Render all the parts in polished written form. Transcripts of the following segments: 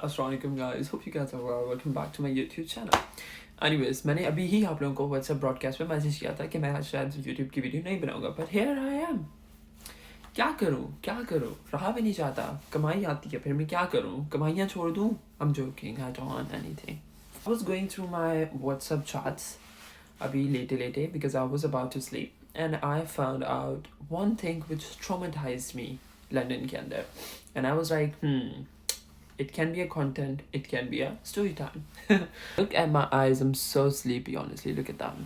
Assalamualaikum guys, hope you guys are well. Welcome back to my YouTube channel. Anyways, मैंने अभी ही आप लोगों को WhatsApp ब्रॉडकास्ट में मैसेज किया था कि मैं आज शायद YouTube की वीडियो नहीं बनाऊंगा, but here I am. क्या करूँ रहा भी नहीं चाहता, कमाई आती है फिर मैं क्या करूँ, कमाइयाँ छोड़ दूँ? I'm joking, I don't want anything. I was going through my WhatsApp chats अभी लेटे because I was about to sleep and I found out one thing which traumatized me London के अंदर, and I was like it can be a content, it can be a story time. Look at my eyes, I'm so sleepy, honestly, look at them.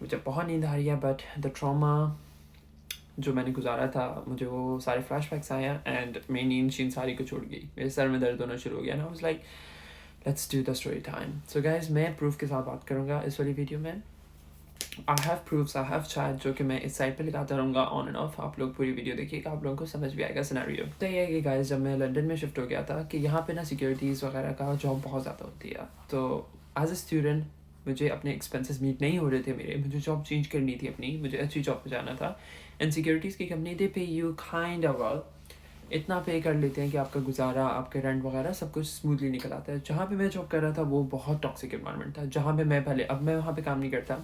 मुझे बहुत नींद आ रही है, but the trauma जो मैंने गुजारा था, मुझे वो सारे flashbacks आए and मेरी नींद शीन सारी को छोड़ गई, मेरे सर में दर्द होना शुरू हो गया and I was like, let's do the story time. So guys, मैं proof के साथ बात करूँगा इस वाली वीडियो में. I have proofs, I have chat जो कि मैं इस साइड पे लगाता रहूँगा on and off. आप लोग पूरी वीडियो देखिएगा, आप लोगों को समझ भी आएगा सिनेरियो. तो ये है कि गाइस, जब मैं लंदन में शिफ्ट हो गया था कि यहाँ पे ना सिक्योरिटीज़ वगैरह का जॉब बहुत ज़्यादा होती है, तो एज अ स्टूडेंट मुझे अपने एक्सपेंसेस मीट नहीं हो रहे थे मेरे, मुझे जॉब चेंज करनी थी अपनी, मुझे अच्छी जॉब पे जाना था. एंड सिक्योरिटीज़ की कंपनी दे पे यू काइंड ऑफ वेल, इतना पे कर लेते हैं कि आपका गुजारा, आपके रेंट वगैरह सब कुछ स्मूथली निकल आता है. जहाँ पे मैं जॉब कर रहा था वो बहुत टॉक्सिक एनवायरनमेंट था. जहाँ पे मैं पहले, अब मैं वहाँ पे काम नहीं करता,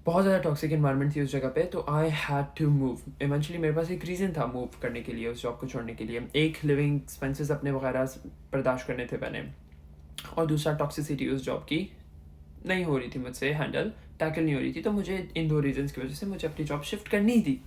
बहुत ज़्यादा टॉक्सिक एनवायरनमेंट थी उस जगह पे. तो I had to move. Eventually मेरे पास एक रीज़न था मूव करने के लिए, उस जॉब को छोड़ने के लिए. एक, लिविंग एक्सपेंसेस अपने वगैरह बर्दाश्त करने थे मैंने, और दूसरा टॉक्सिसिटी उस जॉब की नहीं हो रही थी मुझसे हैंडल, टैकल नहीं हो रही थी. तो मुझे इन दो रीजंस की वजह से मुझे अपनी जॉब शिफ्ट करनी थी.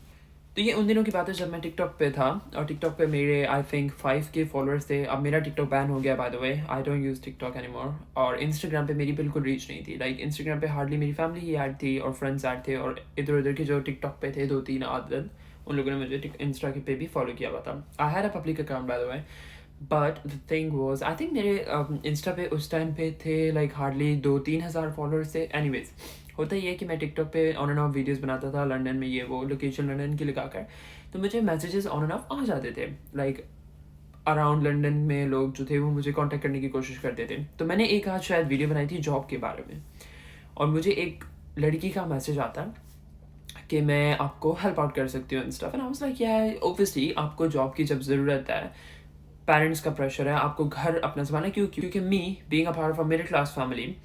तो ये उन दिनों की बात है जब मैं टिकटॉक पे था, और टिकटॉक पे मेरे आई थिंक 5K फॉलोअर्स थे. अब मेरा टिकटॉक बैन हो गया by the way, I don't use TikTok anymore. और इंस्टाग्राम पे मेरी बिल्कुल रीच नहीं थी. लाइक इंस्टाग्राम पे हार्डली मेरी फैमिली ही ऐड थी और फ्रेंड्स ऐड थे, और इधर उधर के जो टिकटॉक पे थे 2-3 आदत, उन लोगों ने मुझे इंस्टा के पे भी फॉलो किया हुआ था. I had a public account by the way, but the thing was I think मेरे इंस्टा पे उस टाइम पे थे लाइक हार्डली 2-3 हज़ार फॉलोअर्स थे. एनीवेज, होता ही है कि मैं टिकटॉक पे ऑन एंड ऑफ वीडियोस बनाता था लंदन में, ये वो लोकेशन लंदन की लगाकर, तो मुझे मैसेजेस ऑन एंड ऑफ आ जाते थे. लाइक अराउंड लंदन में लोग जो थे वो मुझे कांटेक्ट करने की कोशिश करते थे. तो मैंने एक आज शायद वीडियो बनाई थी जॉब के बारे में, और मुझे एक लड़की का मैसेज आता कि मैं आपको हेल्प आउट कर सकती हूँ and stuff. And I was like, यार ऑब्वियसली आपको जॉब की जब ज़रूरत है, पेरेंट्स का प्रेशर है, आपको घर अपना संभालना, क्योंकि me being a part of a middle class family,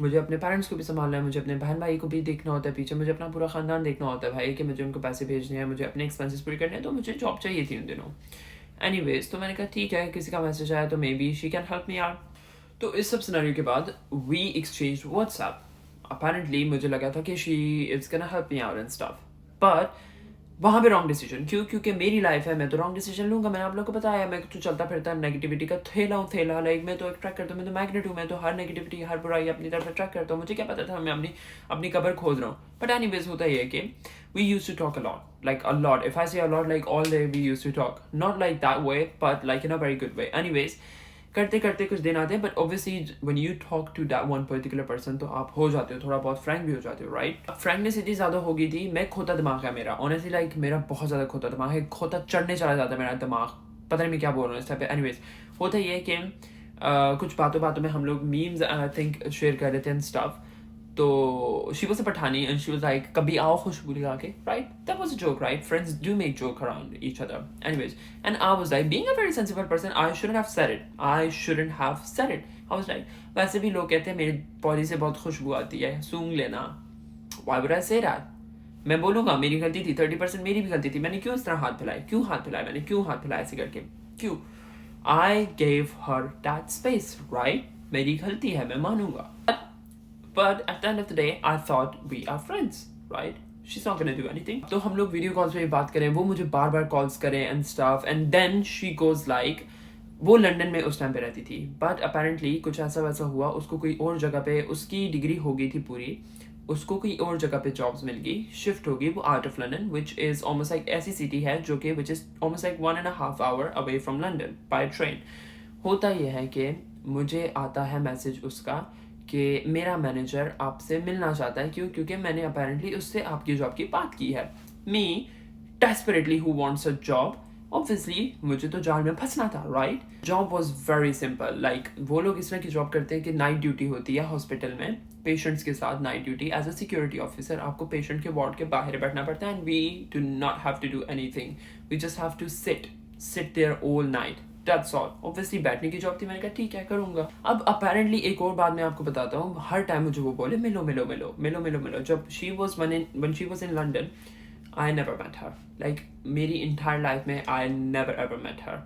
मुझे अपने पेरेंट्स को भी संभालना है, मुझे अपने बहन भाई को भी देखना होता है पीछे, मुझे अपना पूरा ख़ानदान देखना होता है भाई, कि मुझे उनको पैसे भेजने हैं, मुझे अपने एक्सपेंसेस पूरे करने हैं. तो मुझे जॉब चाहिए थी उन दिनों. एनीवेज, तो मैंने कहा ठीक है, किसी का मैसेज आया तो may be she can help me out. तो इस सब सिनेरियो के बाद वी एक्सचेंज व्हाट्सएप. अपेरेंटली मुझे लगा था कि she is gonna help me out and stuff, but वहाँ पे रॉन्ग डिसीजन. क्योंकि मेरी लाइफ है, मैं तो रॉन्ग डिसीजन लूँगा. मैंने आप लोगों को बताया, मैं तो चलता फिरता नेगेटिविटी का थैला. लाइक मैं तो अट्रैक्ट करता हूँ, मैं तो मैग्नेट हूँ, मैं तो हर नेगेटिविटी, हर बुराई अपनी तरफ अट्रैक्ट करता हूँ. मुझे क्या पता था मैं अपनी कबर खोद रहा हूँ. बट एनीवेज, होता ही है कि we use to talk a lot, like a lot. If I say a lot, like all day we use to talk, not like that way, but like in a very good way. Anyways, करते करते कुछ दिन आते हैं, but obviously when you talk to that one particular person, तो आप हो जाते हो थोड़ा बहुत फ्रैंक भी हो जाते हो, राइट. फ्रैंकनेस इतनी ज़्यादा हो गई थी, मैं खोता दिमाग है मेरा, ऑनेस्टली लाइक मेरा बहुत ज़्यादा खोता दिमाग है, खोता चढ़ने चला जाता है मेरा दिमाग, पता नहीं मैं क्या बोल रहा हूँ इस टाइप पे. एनीवेज, होता ये है कि कुछ बातों में हम लोग मीम्स आई थिंक शेयर कर रहे थे एंड स्टफ. तो she was a Pathani and she was like, कभी आओ खुशबू लगा के, right. That was a joke, right. Friends do make joke around each other. Anyways, and I was like, being a very sensible person, I shouldn't have said it. I was like, वैसे भी लोग कहते हैं मेरी body से बहुत खुशबू आती है, सूंघ लेना. Why would I say that? मैं बोलूँगा मेरी गलती थी, 30% मेरी भी गलती थी. मैंने क्यों इस तरह हाथ फैलाया, मैंने क्यों हाथ फैलाया ऐसे करके, क्यों? I gave her that space, right. मेरी गलती है, मैं मानूंगा. But at the end of the day, I thought we are friends, right? She's not gonna do anything. तो हम लोग वीडियो कॉल्स पे बात करें, वो मुझे बार बार कॉल्स करें and stuff, and then she goes like, वो लंदन में उस टाइम पे रहती थी, बट अपेरेंटली कुछ ऐसा वैसा हुआ, उसको कोई और जगह पे, उसकी डिग्री हो गई थी पूरी, उसको कोई और जगह पे जॉब्स मिल गई, शिफ्ट होगी वो out of London, which is almost like ऐसी सिटी है जो कि which is almost like 1.5 hour away from London by train. होता यह है कि मुझे आता है मैसेज उसका कि मेरा मैनेजर आपसे मिलना चाहता है. क्योंकि मैंने अपेरेंटली उससे आपकी जॉब की बात की है. Me desperately who wants a job, obviously मुझे तो जाल में फंसना था, right. Job was very simple. Like वो लोग इस तरह की जॉब करते हैं कि नाइट ड्यूटी होती है हॉस्पिटल में, पेशेंट्स के साथ night duty. As a security officer आपको पेशेंट के वार्ड के बाहर बैठना पड़ता है, and we do not have to do anything, we just have to sit there all night, That's all. Obviously बैठने की जॉब थी, मैंने कहा ठीक है करूँगा. अब apparently एक और बात मैं आपको बताता हूँ, हर टाइम मुझे वो बोले मिलो मिलो मिलो मिलो मिलो मिलो. जब when she was in London, I never met her. Like मेरी entire life में I never ever met her.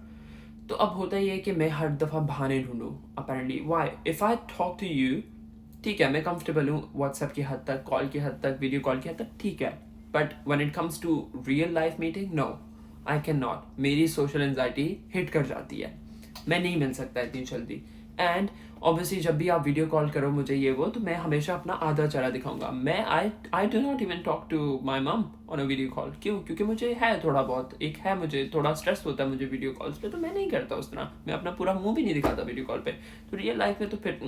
तो अब होता ये है कि मैं हर दफ़ा बहाने ढूंढूं. Apparently why? If I talk to you, ठीक है मैं कंफर्टेबल हूँ व्हाट्सएप की हद तक, कॉल की हद तक, वीडियो कॉल की हद तक, ठीक है. But when it comes to real life meeting, no, I can not. मेरी सोशल एंजाइटी हिट कर जाती है, मैं नहीं मिल सकता इतनी जल्दी. एंड ऑब्वियसली जब भी आप वीडियो कॉल करो मुझे ये वो, तो मैं हमेशा अपना आधा चेहरा दिखाऊंगा. मैं I do not even talk to my mom on a video call. क्यों? क्योंकि मुझे है थोड़ा बहुत, मुझे थोड़ा स्ट्रेस होता है मुझे वीडियो कॉल्स पे, तो मैं नहीं करता उस तरह. मैं अपना पूरा मुंह भी नहीं दिखाता वीडियो कॉल पे. तो रियल लाइफ में तो फिर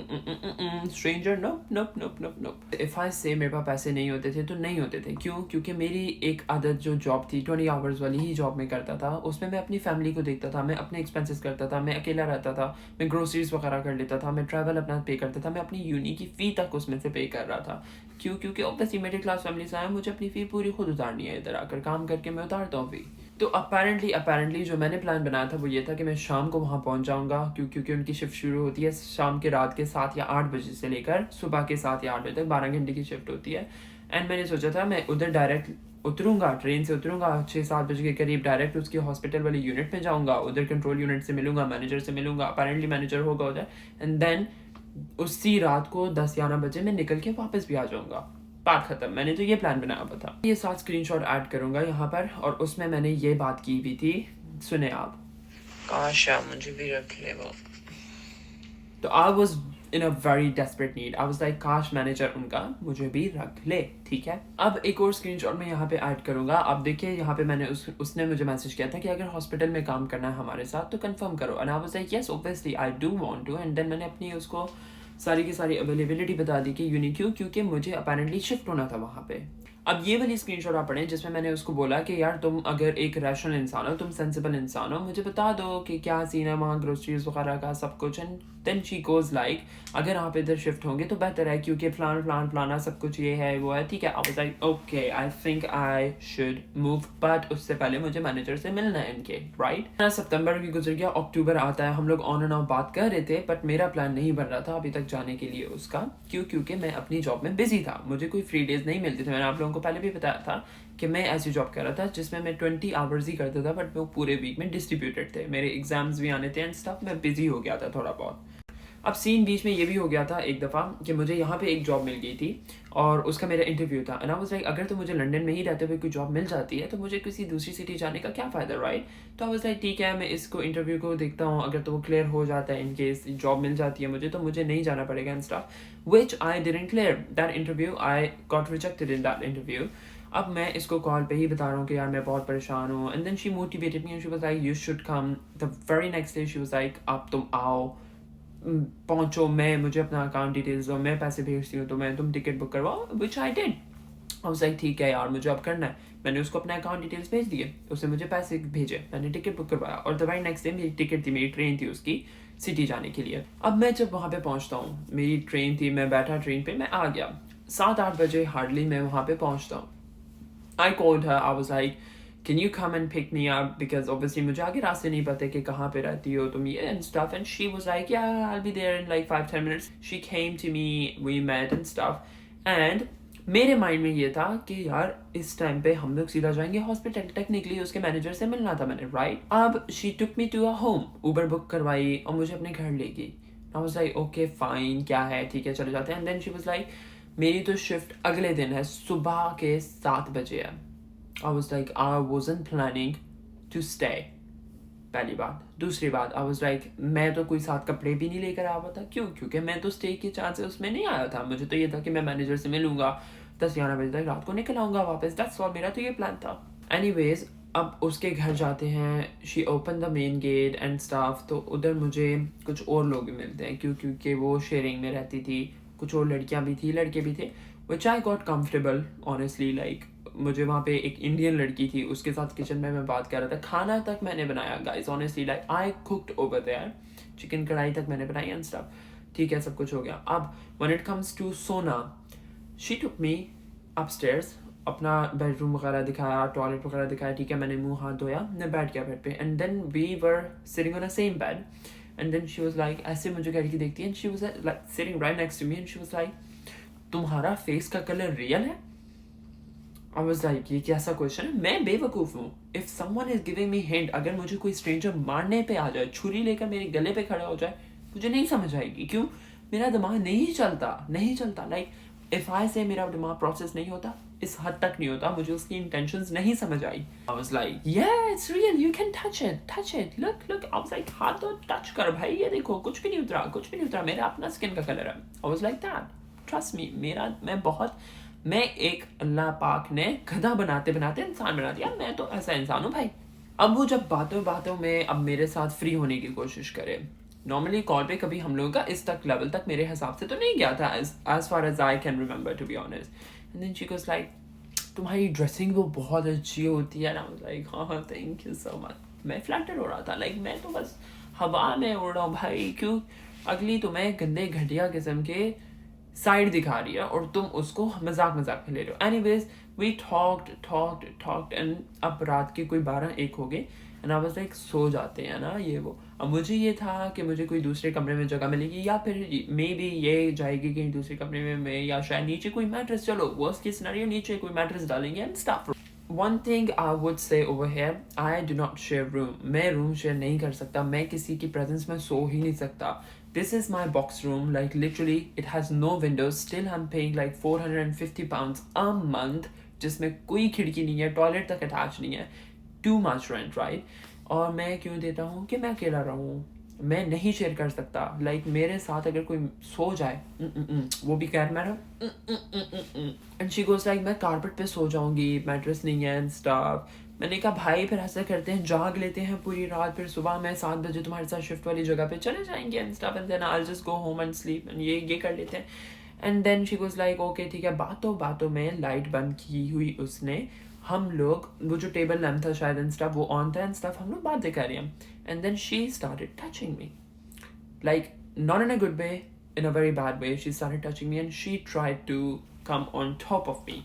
stranger nope nope nope nope nope. If I से मेरे पास पैसे नहीं होते थे तो नहीं होते थे. क्यों? क्योंकि मेरी एक आदत जो जॉब थी 20 आवर्स वाली ही जॉब में करता था, उसमें मैं अपनी फैमिली को देखता था, मैं अपने एक्सपेंसेस करता था, मैं अकेला रहता था, मैं ग्रोसरीज वगैरह कर लेता था, मैं ट्रैवल अपना पे करता था, मैं अपनी यूनी की फ़ी तक उसमें से पे कर रहा था. क्यों? क्योंकि ऑब्वियसली मिडिल क्लास फैमिली से आया, मुझे अपनी फ़ी पूरी खुद उतारनी है. इधर आकर काम करके मैं उतारता हूँ फ़ी. तो अपेरेंटली जो मैंने प्लान बनाया था वो ये था कि मैं शाम को वहाँ पहुँच जाऊँगा, क्योंकि उनकी शिफ्ट शुरू होती है शाम के रात के 7 या 8 बजे से लेकर सुबह के 7 या 8 बजे तक, 12 घंटे की शिफ्ट होती है. एंड मैंने सोचा था मैं उधर डायरेक्ट उतरूँगा, ट्रेन से उतरूँगा 6-7 बजे के करीब, डायरेक्ट उसकी हॉस्पिटल वाली यूनिट में जाऊँगा, उधर कंट्रोल यूनिट से मिलूंगा, मैनेजर से मिलूंगा, अपेरेंटली मैनेजर होगा उधर. एंड देन उसी रात को 10-11 बजे मैं निकल के वापस भी आ जाऊँगा. बात खत्म. मैंने तो ये प्लान बनाया हुआ था. ये 7 स्क्रीनशॉट ऐड करूँगा यहाँ पर, और उसमें मैंने ये बात की भी थी, सुने आप. काश मुझे भी रख ले वो. तो I was in a very desperate need. I was like काश मैनेजर उनका मुझे भी रख ले. ठीक है, अब एक और स्क्रीनशॉट मैं यहाँ पे ऐड करूँगा. अब देखिए यहाँ पे मैंने उसने मुझे मैसेज किया था कि अगर हॉस्पिटल में काम करना है हमारे साथ तो कंफर्म करो. And I was like yes obviously I do want to. And then मैंने अपनी उसको सारी की सारी अवेलेबिलिटी बता दी कि यूनिक, क्योंकि मुझे अपेरेंटली शिफ्ट होना था वहाँ पे. अब ये वाली स्क्रीनशॉट आप पढ़ें जिसमें मैंने उसको बोला कि यार तुम अगर एक रैशनल इंसान हो, तुम सेंसिबल इंसान हो, मुझे बता दो कि क्या सीन है वहाँ, ग्रोसरीज वगैरह का सब कुछ. And then she goes like अगर आप इधर शिफ्ट होंगे तो बेहतर है, क्योंकि फलाना सब कुछ ये है वो है. ठीक है, आई was like okay I think I should move, but उससे पहले मुझे मैनेजर से मिलना है इनके. राइट, सितंबर भी गुजर गया, अक्टूबर आता है, हम लोग ऑन एंड ऑफ बात कर रहे थे, बट मेरा प्लान नहीं बन रहा था अभी तक जाने के लिए उसका. क्योंकि मैं अपनी जॉब में बिजी था, मुझे कोई फ्री डेज नहीं मिलते थे. मैंने आप लोगों को पहले भी बताया था कि मैं ऐसी जॉब कर रहा था जिसमें मैं 20 आवर्स ही करता था, बट वो पूरे वीक में डिस्ट्रीब्यूटेड थे. मेरे एग्जाम्स भी आने थे एंड स्टफ, मैं बिजी हो गया था थोड़ा बहुत. अब सीन बीच में ये भी हो गया था एक दफ़ा कि मुझे यहाँ पे एक जॉब मिल गई थी और उसका मेरा इंटरव्यू था. एंड आई वाज लाइक अगर तो मुझे लंदन में ही रहते हुए कोई जॉब मिल जाती है तो मुझे किसी दूसरी सिटी जाने का क्या फ़ायदा, राइट. तो आई वाज लाइक ठीक है मैं इसको इंटरव्यू को देखता हूँ, अगर तो वो क्लियर हो जाता है, इन केस जॉब मिल जाती है मुझे तो मुझे नहीं जाना पड़ेगा and stuff. Which I didn't clear that interview. I got rejected in that interview. अब मैं इसको कॉल पे ही बता रहा हूँ कि यार मैं बहुत परेशान हूँ. And then she motivated me and she was like you should come. The very next day she was like अब तुम आओ, पहुँचो, मुझे अपना अकाउंट डिटेल्स दो, मैं पैसे भेजती हूँ, तो तुम टिकट बुक करवाओ. Which I did. I was like ठीक है यार मुझे अब करना है. मैंने उसको अपना अकाउंट डिटेल्स भेज दिए, उसने मुझे पैसे भेजे, मैंने टिकट बुक करवाया, और द वेरी नेक्स्ट डे मेरी टिकट थी, मेरी ट्रेन थी उसकी सिटी जाने के लिए. अब मैं जब वहाँ पे पहुँचता हूँ, मेरी ट्रेन थी, मैं बैठा ट्रेन पे, मैं आ गया 7-8 बजे हार्डली मैं वहाँ पे पहुँचता हूँ. I called her. I was like, can you come and pick me up? Because obviously मुझे आगे रास्ते नहीं पता कि कहाँ पे रहती हो तुम ये and stuff. And she was like, yeah, I'll be there in like 5-10 minutes. She came to me, we met and stuff. And मेरे माइंड में ये था कि यार इस टाइम पे हम लोग सीधा जाएंगे हॉस्पिटल. टेक्निकली उसके मैनेजर से मिलना था मैंने, राइट. अब she took me to a home. Uber book करवाई और मुझे अपने घर ले गई. I was like, okay, fine, क्या है, ठीक है चले जाते हैं. And then she was like, मेरी तो शिफ्ट अगले दिन है, सुबह के 7 बजे है. I was like, I wasn't planning to stay. पहली बात. दूसरी बात, I was like, मैं तो कोई साथ कपड़े भी नहीं लेकर आया हुआ था. क्यों? क्योंकि मैं तो स्टे के चांसेस उसमें नहीं आया था. मुझे तो ये था कि मैं मैनेजर से मिलूंगा, 10-11 बजे तक रात को निकल आऊँगा वापस. That's all. मेरा तो ये प्लान था. Anyways, अब उसके घर जाते हैं. She opened the main gate and stuff. तो उधर मुझे कुछ और लोग भी मिलते हैं, क्योंकि वो शेयरिंग में रहती थी. कुछ और लड़कियां भी थी, लड़के भी थे. which I got comfortable honestly. like मुझे वहाँ पे एक इंडियन लड़की थी, उसके साथ किचन में मैं बात कर रहा था. खाना तक मैंने बनाया guys honestly. like I cooked over there. Chicken कढ़ाई तक मैंने बनाई and stuff. ठीक है, सब कुछ हो गया. अब when it comes to Sona, she took me upstairs. अपना बेडरूम वगैरह दिखाया, टॉयलेट वगैरह दिखाया, ठीक है, मैंने मुंह हाथ धोया, मैं बैठ गया बेड पे. And then we were sitting on the same bed. And then she was like, ऐसे मुझे करके देखती है, and she was like sitting right next to me, and she was like, तुम्हारा फेस का कलर रियल है? I was like, ये कैसा क्वेश्चन है? मैं बेवकूफ़ हूँ. If someone is giving me hint, अगर मुझे कोई स्ट्रेंजर मारने पे आ जाए, छुरी लेकर मेरे गले पे खड़ा हो जाए, मुझे नहीं समझ आएगी. क्यों? मेरा दिमाग नहीं चलता. लाइक इफ आई से मेरा दिमाग प्रोसेस नहीं होता, इस हद तक नहीं होता, मुझे उसकी इंटेंशंस नहीं समझ आई. I was like, yeah, it's real, you can touch it, look. I was like, हाथ तो टच कर भाई, ये देखो, कुछ भी नहीं उतरा, मेरा अपना स्किन का कलर है. I was like that, trust me, मैं एक अल्लाह पाक ने गधा बनाते इंसान बना दिया. मैं तो ऐसा इंसान हूँ भाई. अब वो जब बातों में अब मेरे साथ फ्री होने की कोशिश करे. नॉर्मली कॉल पे कभी हम लोगों का इस तक लेवल तक मेरे हिसाब से तो नहीं गया था, as far as I can remember, to be honest. And then she goes like, तुम्हारी ड्रेसिंग वो बहुत अच्छी होती है. I was like, हाँ, thank you so much. मैं फ्लैटर हो रहा था, लाइक मैं तो बस हवा में उड़ रहा हूँ भाई. क्यों अगली तुम्हें गंदे घटिया किस्म के साइड दिखा रही है और तुम उसको मजाक में ले रहे हो. एनीवेज वी टॉक्ड एंड अब रात के कोई 12-1 हो गए. एंड आई वाज लाइक, सो जाते हैं ना ये वो. अब मुझे ये था कि मुझे कोई दूसरे कमरे में जगह मिलेगी, या फिर मे बी ये जाएगी कहीं दूसरे कमरे में, या शायद नीचे कोई मैट्रेस, चलो वर्स्ट केस सिनेरियो नीचे कोई मैट्रेस डालेंगे and stuff. One thing I would say over here, I do not share room. मैं रूम शेयर नहीं कर सकता, मैं किसी की प्रेजेंस में सो ही नहीं सकता. This is my box room, like literally it has no windows, still I'm paying like 450 pounds a month, जिसमें कोई खिड़की नहीं है, टॉयलेट तक अटैच नहीं है. Too much rent, right? और मैं क्यों देता हूँ कि मैं अकेला रहूँ, मैं नहीं शेयर कर सकता. लाइक मेरे साथ अगर कोई सो जाए, वो भी कैट मैटर, एंड शी गोज लाइक, मैं कारपेट पे सो जाऊंगी, मैट्रेस नहीं है एंड स्टफ. मैंने कहा भाई फिर ऐसा करते हैं, जाग लेते हैं पूरी रात, फिर सुबह मैं 7 बजे तुम्हारे साथ शिफ्ट वाली जगह पे चले जाएंगे and stuff, and then I will just go home and sleep, and ये कर लेते हैं. And then she goes like, okay ठीक है. बातों में लाइट बंद की हुई उसने, हम लोग, वो जो टेबल लैम्प था शायद एंड स्टफ वो ऑन था एंड स्टफ, हम लोग बातें कर रहे हैं. And then she started touching me, like not in a good way, in a very bad way. She started touching me and she tried to come on top of me.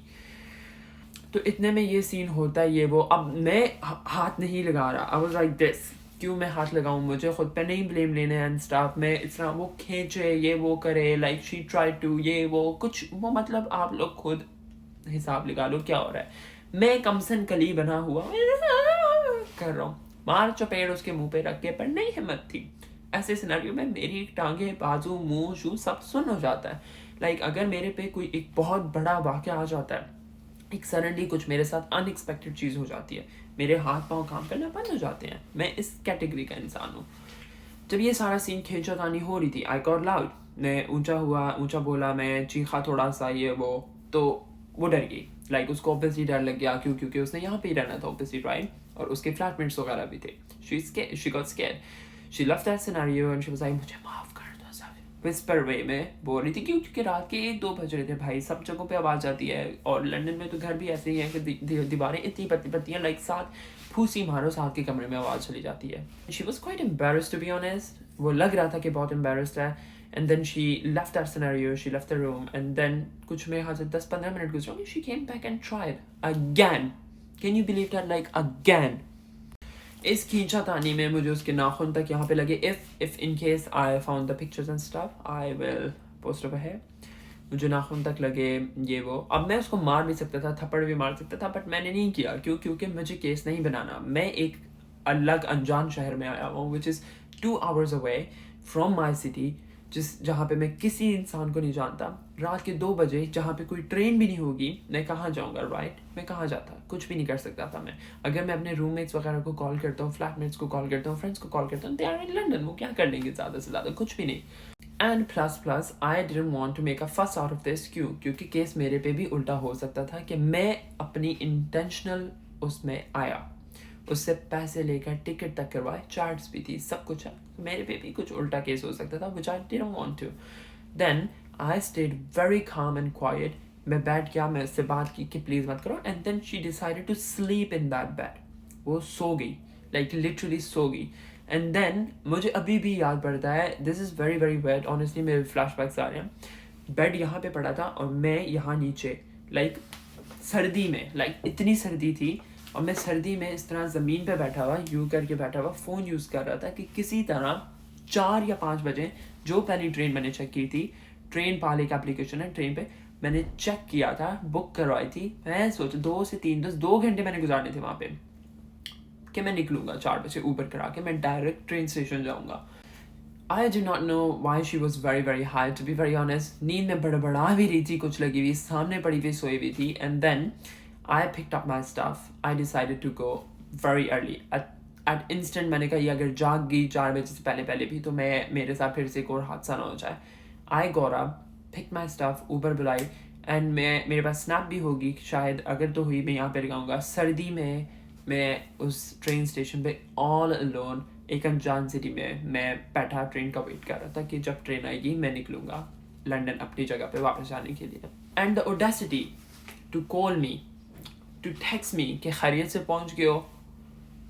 तो इतने में ये सीन होता है, ये वो. अब मैं हाथ नहीं लगा रहा. I was like this, क्यों मैं हाथ लगाऊं, मुझे खुद पे नहीं ब्लेम लेने एंड स्टाफ. में इस तरह वो खींचे, ये वो करे, like she tried to, ये वो कुछ वो, मतलब आप लोग खुद हिसाब लगा लो क्या हो रहा है. मैं कमसन कली बना हुआ कर रहा हूँ, मार चपेड़ उसके मुंह पे रख के, पर नहीं हिम्मत थी. ऐसे सिनेरियो में मेरी टांगे, बाजू, मुंह, शू सब सुन हो जाता है. लाइक अगर मेरे पे कोई एक बहुत बड़ा वाक़या आ जाता है, एक सडनली कुछ मेरे साथ अनएक्सपेक्टेड चीज़ हो जाती है, मेरे हाथ पाँव काम करना बंद हो जाते हैं. मैं इस कैटेगरी का इंसान हूँ. जब ये सारा सीन खींचातानी हो रही थी, आई गॉट लाउड, मैं ऊंचा बोला, मैं चीखा थोड़ा सा, ये वो, तो वो डर गई. लाइक उसको ऑब्वियसली डर लग गया, क्योंकि उसने यहाँ पे ही रहना था ऑब्वियसली, राइट, और उसके फ्लैटमेट्स वगैरह भी थे. She got scared. She left that scenario and she was like, मुझे माफ कर दो सब. Whisper way में बोल रही थी, क्योंकि रात के 1-2 बज रहे थे भाई, सब जगहों पे आवाज़ आती है. और लंदन में तो घर भी ऐसे ही है कि दीवारें इतनी पतली हैं, लाइक साथ फूसी मारो, साथ के कमरे में आवाज़ चली जाती है. She was quite embarrassed to be honest. वो लग रहा था कि बहुत embarrassed है. And then she left that scenario, she left the room, and then कुछ में यहाँ से 10-15 मिनट गुजरे, she came back and tried again. Can you believe that? Like again. इस खींचातानी में मुझे उसके नाखून तक यहाँ पे लगे. if in case I found the pictures and stuff, I will post over here. मुझे नाखून तक लगे, ये वो. अब मैं उसको मार भी सकता था, थप्पड़ भी मार सकता था, बट मैंने नहीं किया. क्योंकि मुझे केस नहीं बनाना. मैं एक अलग अनजान शहर में आया हूँ, which is 2 hours away from my city, जहाँ पे मैं किसी इंसान को नहीं जानता. रात के 2 बजे जहाँ पे कोई ट्रेन भी नहीं होगी, मैं कहाँ जाऊँगा, राइट? मैं कहाँ जाता, कुछ भी नहीं कर सकता था मैं. अगर मैं अपने रूममेट्स वगैरह को कॉल करता हूँ, फ्लैटमेट्स को कॉल करता हूँ, फ्रेंड्स को कॉल करता हूँ, दे आर इन लंदन, वो क्या कर लेंगे ज़्यादा से ज़्यादा, कुछ भी नहीं. And plus I didn't want to make a fuss out of this. क्योंकि केस मेरे पे भी उल्टा हो सकता था कि मैं अपनी इंटेंशनल उसमें आया, उससे पैसे लेकर टिकट तक करवाए, चार्ट्स भी थी, सब कुछ है. मेरे पे भी कुछ उल्टा केस हो सकता था, which I didn't want to. Then I stayed very calm and quiet. मैं बैठ गया, मैं उससे बात की कि प्लीज़ मत करो. And then she decided to sleep in that bed. वो सो गई, like literally सो गई. And then मुझे अभी भी याद पड़ता है, this is very very weird, honestly मेरे flashbacks आ रहे हैं. बेड यहाँ पे पड़ा था और मैं यहाँ नीचे, like सर्दी में, लाइक इतनी सर्दी थी, और मैं सर्दी में इस तरह ज़मीन पे बैठा हुआ, यूँ करके बैठा हुआ, फ़ोन यूज़ कर रहा था कि किसी तरह 4 या 5 बजे जो पहली ट्रेन मैंने चेक की थी, ट्रेन पाल एक एप्लीकेशन है, ट्रेन पे मैंने चेक किया था, बुक करवाई थी, मैं सोचा 2 से 3 2 घंटे मैंने गुजारने थे वहाँ पे कि मैं निकलूँगा 4 बजे ऊबर करा के, मैं डायरेक्ट ट्रेन स्टेशन जाऊँगा. I do not know why she was very very high, to be very honest. नींद में बड़बड़ा भी रही थी, कुछ लगी हुई, सामने पड़ी हुई सोई हुई थी. And then I picked up my stuff. I decided to go very early. At instant मैंने कहा ये अगर जाग गई 4 बजे से पहले भी तो मैं मेरे साथ फिर से एक और हादसा ना हो जाए. I got up, picked my stuff, Uber बुलाई, and मेरे पास स्नैप भी होगी शायद, अगर तो हुई मैं यहाँ पे लगाऊंगा. सर्दी में मैं उस ट्रेन स्टेशन पे all alone एक अनजान सिटी में मैं बैठा ट्रेन का वेट कर रहा था कि जब ट्रेन आएगी मैं निकलूँगा लंदन अपनी जगह पे वापस जाने के लिए. And the audacity to call me, to text me कि खैरियत से पहुँच गए हो,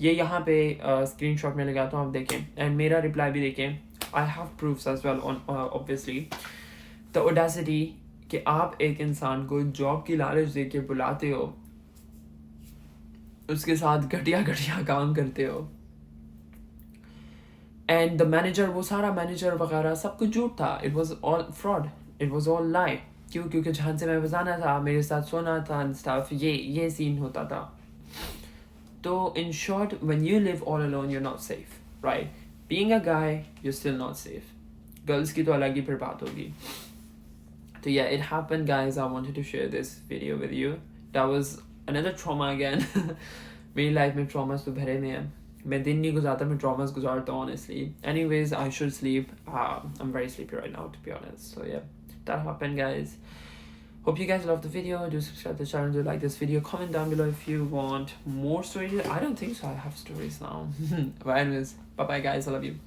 ये यहाँ पे स्क्रीनशॉट में लगाता हूँ, आप देखें, एंड मेरा रिप्लाई भी देखें. I have proofs as well on obviously. The audacity कि आप एक इंसान को जॉब की लालच दे के बुलाते हो, उसके साथ घटिया काम करते हो, एंड द मैनेजर, वो सारा मैनेजर वगैरह सब कुछ झूठ था. It was all fraud, it was all lie. क्यों? क्योंकि जहाँ से मैं बजाना था, मेरे साथ सोना था एंड स्टफ, ये सीन होता था. तो in short, when you live all alone you are not safe, right? Being a guy you still not safe. Girls की तो अलग ही फिर बात होगी. तो yeah, it happened guys. I wanted to share this video with you. That was another trauma again. मेरी life में traumas तो भरे में हैं. मैं दिन नहीं गुजारता, मैं traumas गुजारता हूँ honestly. Anyways, I should sleep. I'm very sleepy right now to be honest. So yeah, that happened guys. Hope you guys loved the video. Do subscribe to the channel, do like this video, comment down below if you want more stories. I don't think so, I have stories now. But anyways, bye bye guys, I love you.